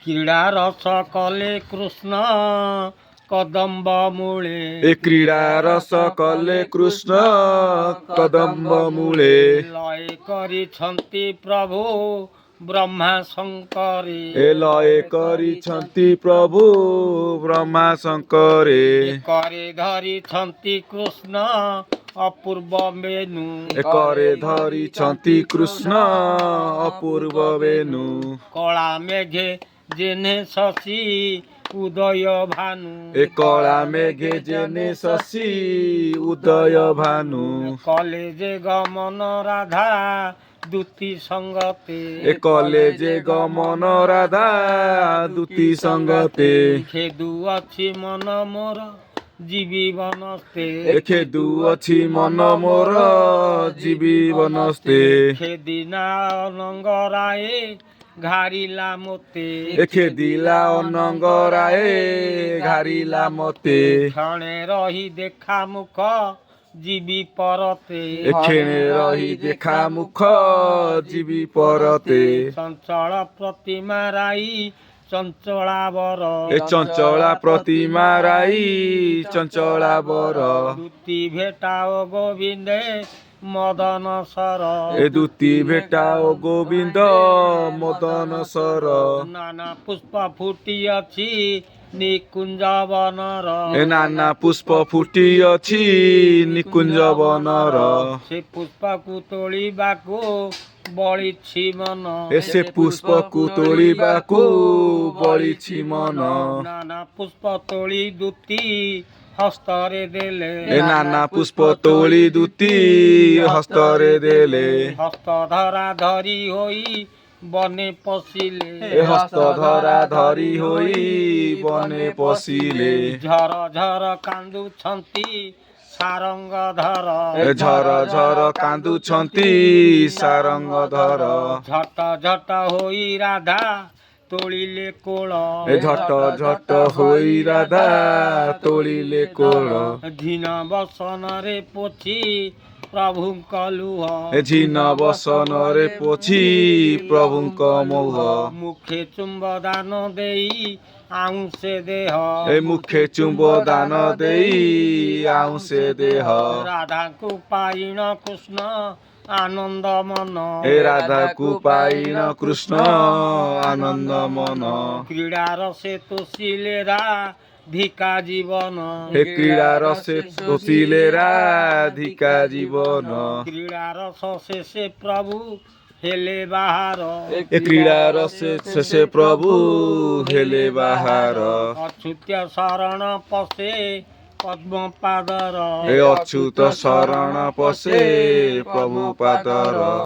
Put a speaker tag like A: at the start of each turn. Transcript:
A: क्रीड़ा रस कले कृष्ण कदम्ब मूले
B: ए क्रीड़ा रस कले कृष्ण कदम्ब मूले
A: लय करिछन्ति प्रभु ब्रह्मा शंकरे
B: ए लय करिछन्ति प्रभु ब्रह्मा शंकरे
A: करे धरिछन्ति कृष्ण अपूर्व वेणु
B: करे धरिछन्ति कृष्ण अपूर्व वेणु
A: कला मेघे जेने शशि उदय भानु
B: ए कला मेघे जेने शशि उदय भानु
A: कले जे गमन राधा दूती संगते
B: ए कलेजे गमन राधा दूती संगते
A: खेदु अछि मन मोर जीवी बनस्ते
B: ए खेदु अछि मन मोर जीवी बनस्ते
A: खेदिना अनंगराए घारिला मोते
B: ए खेदिला अनंगराए घारिला मते
A: क्षणे रही देखा मुख जीवी परते
B: ए क्षणे रही देखा मुख जीवी परते
A: चंचल प्रतिमा राई चंचलावर
B: ए चंचला प्रतिमा राई चंचला बर
A: दूती भेटाओ गोविंदे मदन सर
B: ए दूती भेटाओ गोविंद मदन सर
A: नाना पुष्प फुटी अछि निकुंज बनर
B: ए नाना पुष्प फुटी अछि निकुंज बनर
A: से पुष्पକୁ तोଳିବାକୁ बळिछि मन
B: ए से पुष्पକୁ तोଳିବାକୁ बळिछि मन
A: नाना पुष्प तोଳି दूती हस्तरे देले
B: ए नाना पुष्प तोଳି दूती हस्तरे देले
A: हस्त धरा धरी होई बने पशिले
B: ए हस्त धरा धरी होई बने पशिले
A: झर झर कांदुछन्ति सारंग धर
B: ए झर झर कांदुछन्ति सारंग धर
A: झट झट होई राधा तोଳିले कोଳ
B: ए झट झट होई राधा तोଳିले कोଳ
A: धीन बसନରେ पोछि प्रभुଙ୍କ लुह
B: ए झीन बसନରେ पोछि प्रभुଙ୍କ मोह
A: मुखे चुम्ब दान देई आउँसे देह
B: ए मुखे चुम्ब दान देई आउँसे देह
A: राधाକୁ पाइण कृष्ण आनंद मन
B: ए राधाକୁ पाइण कृष्ण आनंद मन
A: क्रीड़ा रसे तोषिले राधिका जीवन
B: हे क्रीड़ा रसे तोषिले राधिका जीवन
A: क्रीड़ा रस शेषे प्रभु हेले बाहर
B: ए क्रीड़ा रसे शेषे प्रभु हेले बाहर
A: अच्युत शरण पशे पद्म पादर
B: ए अच्युत शरण पशे प्रभु पादर।